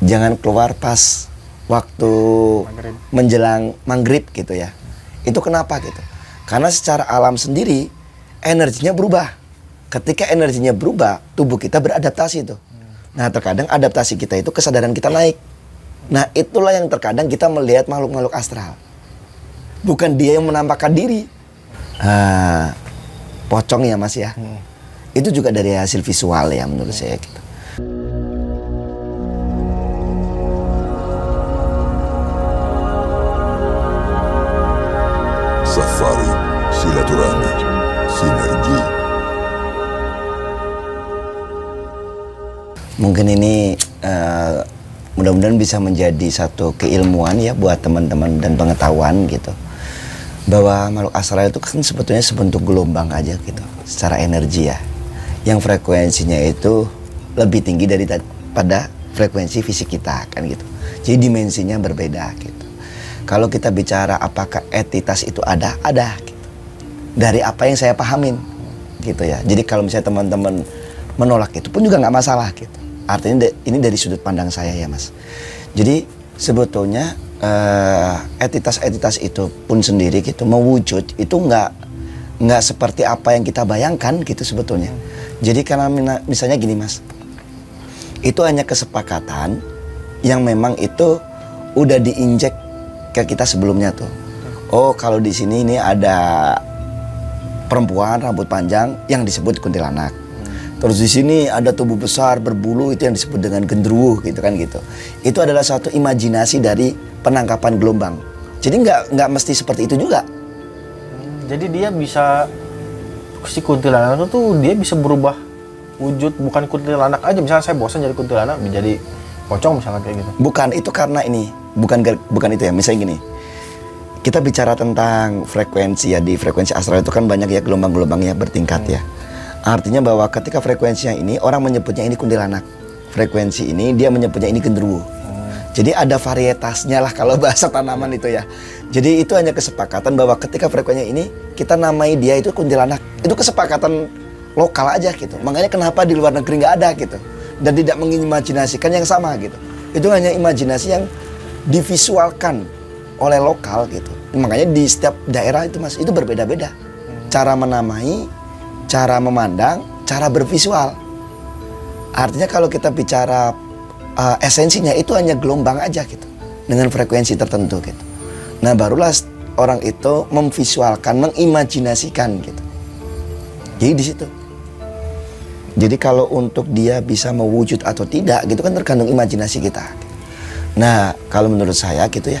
jangan keluar pas waktu menjelang maghrib gitu ya. Itu kenapa gitu? Karena secara alam sendiri energinya berubah. Ketika energinya berubah, tubuh kita beradaptasi tuh. Nah, terkadang adaptasi kita itu kesadaran kita naik. Nah, itulah yang terkadang kita melihat makhluk-makhluk astral. Bukan dia yang menampakkan diri. Pocong ya Mas ya. Itu juga dari hasil visual ya menurut saya gitu. Safari Silaturahmi Sinergi. Mungkin ini mudah-mudahan bisa menjadi satu keilmuan ya buat teman-teman dan pengetahuan gitu. Bahwa makhluk astral itu kan sebetulnya sebentuk gelombang aja gitu, secara energi ya. Yang frekuensinya itu lebih tinggi daripada frekuensi fisik kita kan gitu. Jadi dimensinya berbeda gitu. Kalau kita bicara apakah entitas itu ada gitu. Dari apa yang saya pahamin gitu ya. Jadi kalau misalnya teman-teman menolak itu pun juga nggak masalah gitu. Artinya ini dari sudut pandang saya ya Mas. Jadi sebetulnya entitas-entitas itu pun sendiri gitu mewujud itu nggak seperti apa yang kita bayangkan gitu sebetulnya. Jadi karena misalnya gini Mas, itu hanya kesepakatan yang memang itu udah diinjek ke kita sebelumnya tuh. Oh kalau di sini ini ada perempuan rambut panjang yang disebut kuntilanak. Terus di sini ada tubuh besar berbulu itu yang disebut dengan genderuwo gitu kan gitu. Itu adalah satu imajinasi dari penangkapan gelombang. Jadi nggak mesti seperti itu juga. Jadi dia bisa, si kuntilanak itu dia bisa berubah wujud, bukan kuntilanak aja. Misalnya saya bosan jadi kuntilanak menjadi pocong misalnya kayak gitu. Bukan, itu karena ini bukan itu ya. Misalnya gini, kita bicara tentang frekuensi ya, di frekuensi astral itu kan banyak ya gelombang-gelombangnya bertingkat ya. Artinya bahwa ketika frekuensinya ini orang menyebutnya ini kuntilanak, frekuensi ini dia menyebutnya ini genderuwo. Jadi ada varietasnya lah kalau bahasa tanaman itu ya. Jadi itu hanya kesepakatan bahwa ketika frekuensinya ini kita namai dia itu kuntilanak. Itu kesepakatan lokal aja gitu. Makanya kenapa di luar negeri nggak ada gitu. Dan tidak mengimajinasikan yang sama gitu. Itu hanya imajinasi yang divisualkan oleh lokal gitu. Makanya di setiap daerah itu Mas, itu berbeda-beda. Cara menamai, cara memandang, cara bervisual. Artinya kalau kita bicara esensinya itu hanya gelombang aja gitu. Dengan frekuensi tertentu gitu. Nah barulah orang itu memvisualkan, mengimajinasikan gitu. Jadi di situ. Jadi kalau untuk dia bisa mewujud atau tidak gitu kan tergantung imajinasi kita. Nah kalau menurut saya gitu ya,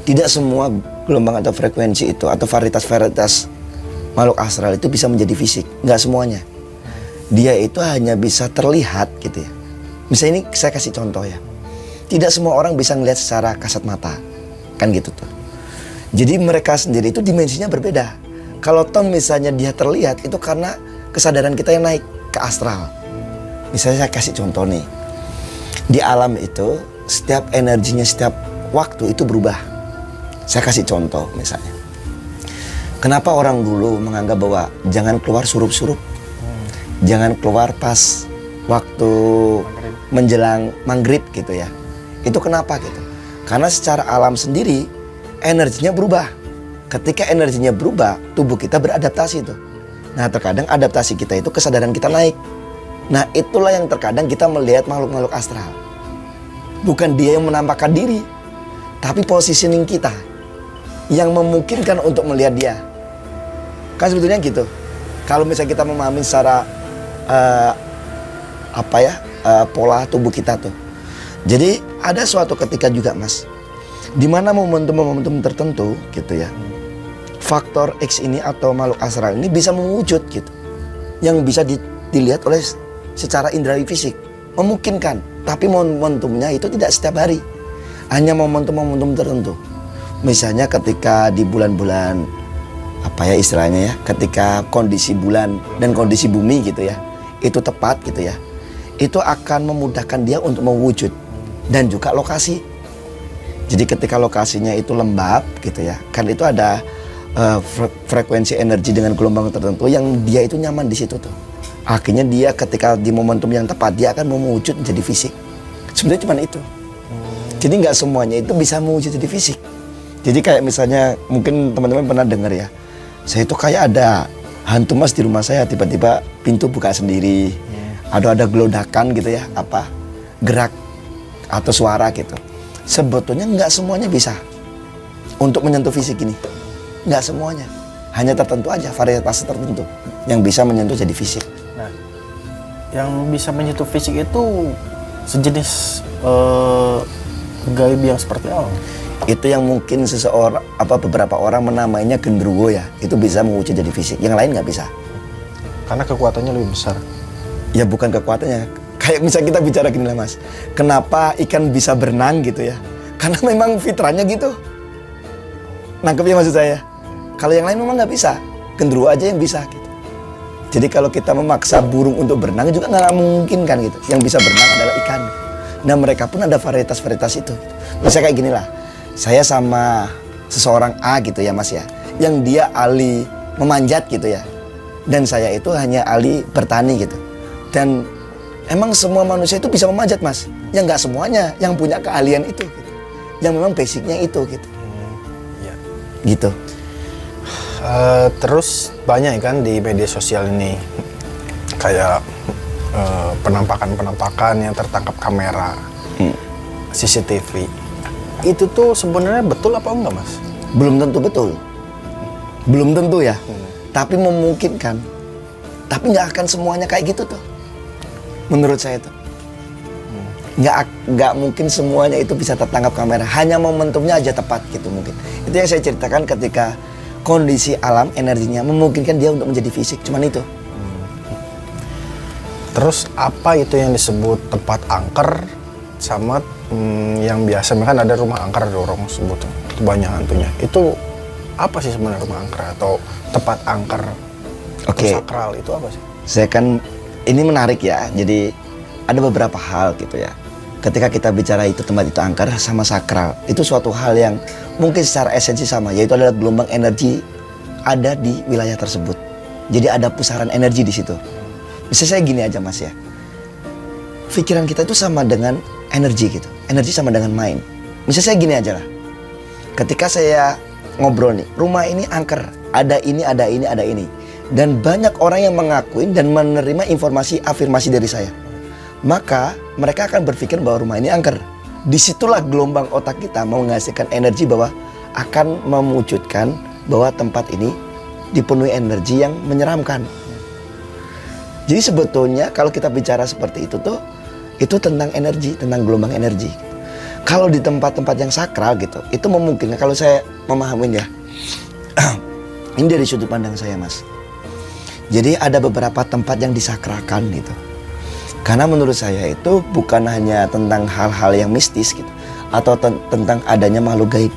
tidak semua gelombang atau frekuensi itu atau varietas-varietas makhluk astral itu bisa menjadi fisik. Nggak semuanya. Dia itu hanya bisa terlihat gitu ya. Misalnya ini saya kasih contoh ya. Tidak semua orang bisa melihat secara kasat mata. Kan gitu tuh. Jadi mereka sendiri itu dimensinya berbeda. Kalau toh misalnya dia terlihat itu karena kesadaran kita yang naik ke astral. Misalnya saya kasih contoh nih. Di alam itu setiap energinya setiap waktu itu berubah. Saya kasih contoh misalnya. Kenapa orang dulu menganggap bahwa jangan keluar surup-surup. Jangan keluar pas waktu menjelang maghrib gitu ya. Itu kenapa gitu? Karena secara alam sendiri energinya berubah. Ketika energinya berubah, tubuh kita beradaptasi tuh. Nah terkadang adaptasi kita itu kesadaran kita naik. Nah itulah yang terkadang kita melihat makhluk-makhluk astral. Bukan dia yang menampakkan diri, tapi positioning kita yang memungkinkan untuk melihat dia. Kan sebetulnya gitu. Kalau misalnya kita memahami secara pola tubuh kita tuh. Jadi ada suatu ketika juga Mas, di mana momentum-momentum tertentu gitu ya, faktor X ini atau makhluk astral ini bisa mewujud gitu, yang bisa dilihat oleh secara inderawi fisik, memungkinkan. Tapi momentumnya itu tidak setiap hari, hanya momentum-momentum tertentu. Misalnya ketika di bulan-bulan istilahnya ya, ketika kondisi bulan dan kondisi bumi gitu ya, itu tepat gitu ya, itu akan memudahkan dia untuk mewujud. Dan juga lokasi. Jadi ketika lokasinya itu lembab gitu ya, kan itu ada frekuensi energi dengan gelombang tertentu yang dia itu nyaman di situ tuh. Akhirnya dia ketika di momentum yang tepat dia akan mewujud menjadi fisik. Sebenarnya cuma itu. Jadi nggak semuanya itu bisa mewujud jadi fisik. Jadi kayak misalnya mungkin teman-teman pernah dengar ya, saya itu kayak ada hantu mas di rumah saya, tiba-tiba pintu buka sendiri, ada gelodakan gitu ya, apa gerak atau suara gitu. Sebetulnya nggak semuanya bisa untuk menyentuh fisik ini, nggak semuanya, hanya tertentu aja, varietas tertentu yang bisa menyentuh jadi fisik. Nah, yang bisa menyentuh fisik itu sejenis gaib yang seperti apa? Itu yang mungkin beberapa orang menamainya genderuwo ya, itu bisa mewujud jadi fisik, yang lain nggak bisa. Karena kekuatannya lebih besar. Ya bukan kekuatannya, kayak misalnya kita bicara gini lah mas, kenapa ikan bisa berenang gitu ya, karena memang fitrahnya gitu. Nangkepnya maksud saya, kalau yang lain memang nggak bisa, genderuwo aja yang bisa gitu. Jadi kalau kita memaksa burung untuk berenang juga nggak mungkin kan gitu, yang bisa berenang adalah ikan. Nah mereka pun ada varietas-varietas itu. Misalnya kayak gini lah, saya sama seseorang A gitu ya mas ya, yang dia ahli memanjat gitu ya, dan saya itu hanya ahli bertani gitu. Dan emang semua manusia itu bisa memanjat mas, yang nggak semuanya yang punya keahlian itu gitu. Yang memang basicnya itu gitu. Ya. Gitu. Terus banyak kan di media sosial ini kayak penampakan yang tertangkap kamera CCTV. Itu tuh sebenarnya betul apa enggak mas? Belum tentu betul, belum tentu ya, tapi memungkinkan. Tapi nggak akan semuanya kayak gitu tuh, menurut saya tuh. Nggak mungkin semuanya itu bisa tertangkap kamera, hanya momentumnya aja tepat gitu mungkin. Itu yang saya ceritakan ketika kondisi alam energinya memungkinkan dia untuk menjadi fisik, cuman itu. Terus apa itu yang disebut tempat angker sama yang biasa kan ada rumah angker, ada orang sebut itu banyak hantunya. Itu apa sih sebenarnya rumah angker atau tempat angker? Oke. Sakral itu apa sih? Saya kan ini menarik ya. Jadi ada beberapa hal gitu ya. Ketika kita bicara itu tempat itu angker sama sakral, itu suatu hal yang mungkin secara esensi sama, yaitu adalah gelombang energi ada di wilayah tersebut. Jadi ada pusaran energi di situ. Misalnya saya gini aja mas ya, pikiran kita itu sama dengan energi gitu. Energi sama dengan mind. Misalnya saya gini aja lah, ketika saya ngobrol nih, rumah ini angker, ada ini, ada ini, ada ini. Dan banyak orang yang mengakuin dan menerima informasi afirmasi dari saya. Maka mereka akan berpikir bahwa rumah ini angker. Disitulah gelombang otak kita menghasilkan energi bahwa akan mewujudkan bahwa tempat ini dipenuhi energi yang menyeramkan. Jadi sebetulnya kalau kita bicara seperti itu tuh, itu tentang energi, tentang gelombang energi. Kalau di tempat-tempat yang sakral gitu, itu memungkinkan, kalau saya memahami ya, ini dari sudut pandang saya mas. Jadi ada beberapa tempat yang disakralkan gitu. Karena menurut saya itu bukan hanya tentang hal-hal yang mistis gitu, atau tentang adanya makhluk gaib,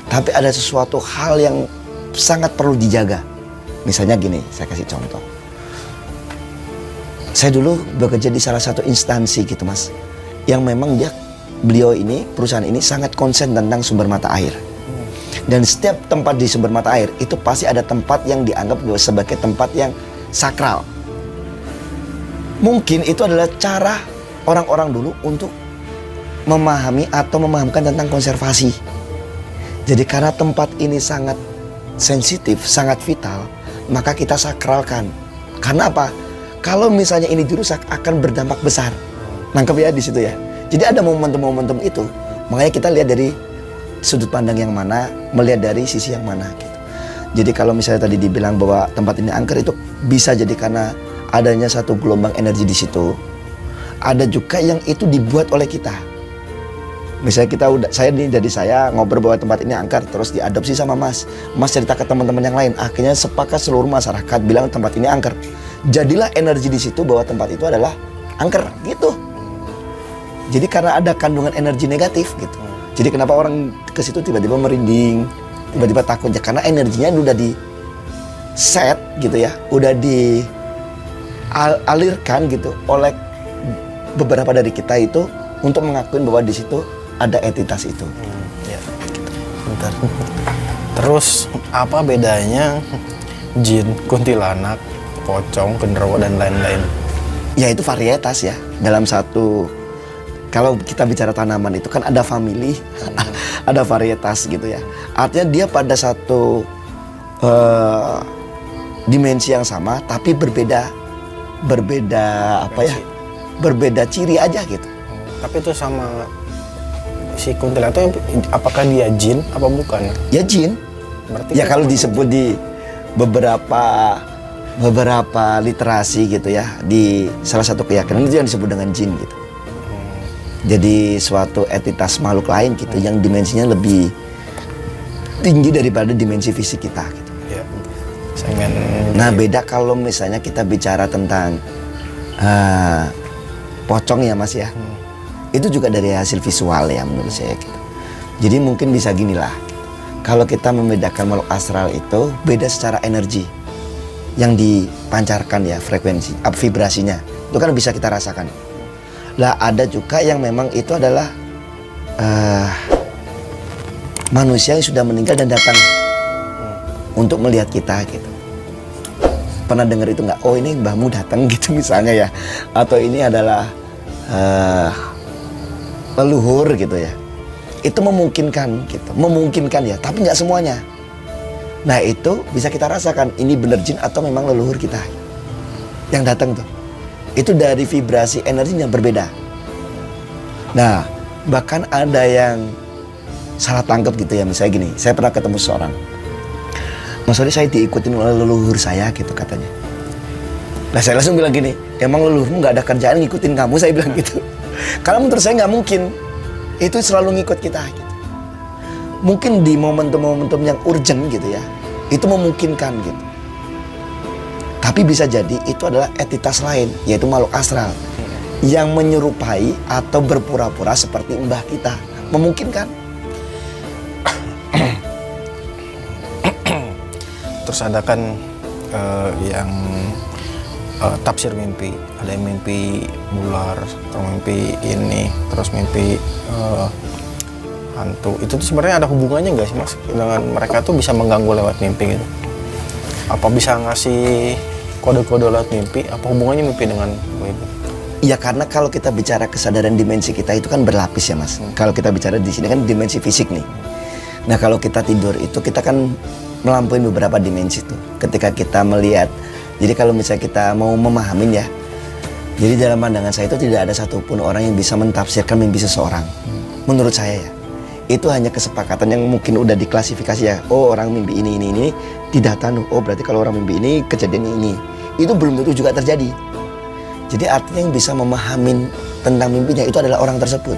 tapi ada sesuatu hal yang sangat perlu dijaga. Misalnya gini, saya kasih contoh. Saya dulu bekerja di salah satu instansi gitu mas, yang memang beliau ini, perusahaan ini sangat konsen tentang sumber mata air. Dan setiap tempat di sumber mata air itu pasti ada tempat yang dianggap sebagai tempat yang sakral. Mungkin itu adalah cara orang-orang dulu untuk memahami atau memahamkan tentang konservasi. Jadi karena tempat ini sangat sensitif, sangat vital, maka kita sakralkan. Karena apa? Kalau misalnya ini dirusak akan berdampak besar. Nangkep ya di situ ya. Jadi ada momentum-momentum itu. Makanya kita lihat dari sudut pandang yang mana, melihat dari sisi yang mana gitu. Jadi kalau misalnya tadi dibilang bahwa tempat ini angker, itu bisa jadi karena adanya satu gelombang energi di situ. Ada juga yang itu dibuat oleh kita. Misalnya saya ngobrol bahwa tempat ini angker, terus diadopsi sama Mas. Mas cerita ke teman-teman yang lain, akhirnya sepakat seluruh masyarakat bilang tempat ini angker. Jadilah energi di situ bahwa tempat itu adalah angker gitu. Jadi karena ada kandungan energi negatif gitu. Jadi kenapa orang ke situ tiba-tiba merinding, tiba-tiba takut ya, karena energinya udah di set gitu ya, udah dialirkan gitu oleh beberapa dari kita itu untuk mengakuin bahwa di situ ada entitas itu. Ya. Bentar. Terus apa bedanya jin, kuntilanak, pocong, genderuwo dan lain-lain? Ya itu varietas ya. Dalam satu Kalau kita bicara tanaman itu kan ada family, ada varietas gitu ya. Artinya dia pada satu dimensi yang sama, tapi berbeda apa ya? Berbeda ciri aja gitu. Tapi itu sama si kuntilanak itu apakah dia jin apa bukan? Ya jin. Berarti Ya kan kalau disebut di beberapa literasi gitu ya, di salah satu keyakinan itu yang disebut dengan jin gitu. Jadi suatu entitas makhluk lain gitu yang dimensinya lebih tinggi daripada dimensi fisik kita gitu. ya, saya ingin Nah beda kalau misalnya kita bicara tentang pocong ya Mas ya. Itu juga dari hasil visual ya menurut saya gitu. Jadi mungkin bisa gini lah. Kalau kita membedakan makhluk astral itu beda secara energi yang dipancarkan ya, frekuensi, vibrasinya. Itu kan bisa kita rasakan. Lah ada juga yang memang itu adalah manusia yang sudah meninggal dan datang untuk melihat kita gitu. Pernah dengar itu nggak? Oh ini mbahmu datang gitu misalnya ya. Atau ini adalah leluhur gitu ya. Itu memungkinkan gitu. Memungkinkan ya, tapi nggak semuanya. Nah itu bisa kita rasakan ini bener jin atau memang leluhur kita yang datang tuh. Itu dari vibrasi energinya berbeda. Nah, bahkan ada yang salah tangkap gitu ya. Misalnya gini, saya pernah ketemu seorang. Mas Odi, saya diikutin oleh leluhur saya gitu katanya. Nah saya langsung bilang gini, emang leluhurmu gak ada kerjaan ngikutin kamu? Saya bilang gitu. Karena menurut saya gak mungkin. Itu selalu ngikut kita gitu. Mungkin di momentum-momentum yang urgent gitu ya, itu memungkinkan gitu. Tapi bisa jadi itu adalah entitas lain, yaitu makhluk astral yang menyerupai atau berpura-pura seperti mbah kita. Memungkinkan. terus ada kan yang tafsir mimpi. Ada yang mimpi ular, atau mimpi ini, terus mimpi hantu. Itu tuh sebenarnya ada hubungannya nggak sih Mas dengan mereka tuh bisa mengganggu lewat mimpi gitu? Apa bisa ngasih kode-kode lewat mimpi? Apa hubungannya mimpi dengan mimpi? Ya karena kalau kita bicara kesadaran dimensi kita itu kan berlapis ya Mas. Kalau kita bicara di sini kan dimensi fisik nih. Nah kalau kita tidur itu kita kan melampaui beberapa dimensi tuh. Ketika kita melihat, jadi kalau misalnya kita mau memahamin ya, jadi dalam pandangan saya itu tidak ada satupun orang yang bisa mentafsirkan mimpi seseorang. Menurut saya ya, itu hanya kesepakatan yang mungkin udah diklasifikasi ya. Oh orang mimpi ini di data oh berarti kalau orang mimpi ini kejadian ini. Itu belum tentu juga terjadi. Jadi artinya yang bisa memahami tentang mimpinya itu adalah orang tersebut.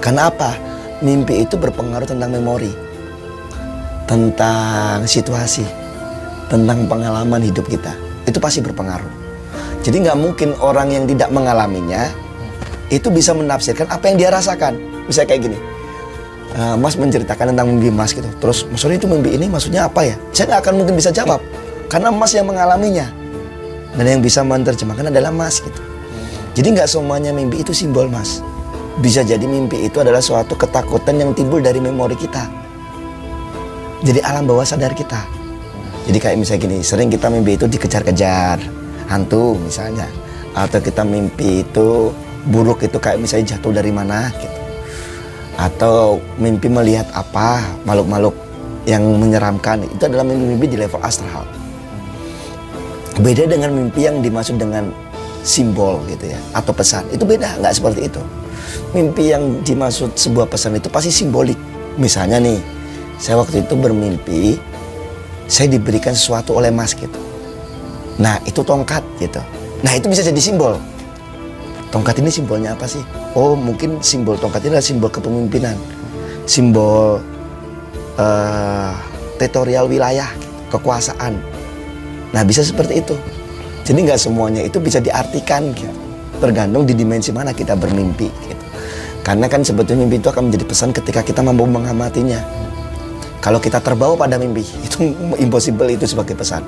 Karena apa? Mimpi itu berpengaruh tentang memori, tentang situasi, tentang pengalaman hidup kita. Itu pasti berpengaruh. Jadi nggak mungkin orang yang tidak mengalaminya itu bisa menafsirkan apa yang dia rasakan. Misalnya kayak gini, Mas menceritakan tentang mimpi Mas gitu. Terus Mas Odi itu mimpi ini maksudnya apa ya? Saya nggak akan mungkin bisa jawab karena Mas yang mengalaminya. Dan yang bisa menerjemahkan adalah Mas gitu. Jadi nggak semuanya mimpi itu simbol Mas. Bisa jadi mimpi itu adalah suatu ketakutan yang timbul dari memori kita. Jadi alam bawah sadar kita. Jadi kayak misalnya gini, sering kita mimpi itu dikejar-kejar hantu misalnya. Atau kita mimpi itu buruk itu kayak misalnya jatuh dari mana gitu. Atau mimpi melihat apa, makhluk-makhluk yang menyeramkan. Itu adalah mimpi-mimpi di level astral. Beda dengan mimpi yang dimaksud dengan simbol gitu ya, atau pesan. Itu beda, nggak seperti itu. Mimpi yang dimaksud sebuah pesan itu pasti simbolik. Misalnya nih, saya waktu itu bermimpi, saya diberikan sesuatu oleh Mas gitu. Nah itu tongkat gitu. Nah itu bisa jadi simbol. Tongkat ini simbolnya apa sih? Oh mungkin simbol tongkat ini adalah simbol kepemimpinan. Simbol teritorial wilayah, kekuasaan. Nah bisa seperti itu. Jadi nggak semuanya itu bisa diartikan gitu. Tergantung di dimensi mana kita bermimpi gitu. Karena kan sebetulnya mimpi itu akan menjadi pesan ketika kita mampu mengamatinya. Kalau kita terbawa pada mimpi, itu impossible itu sebagai pesan.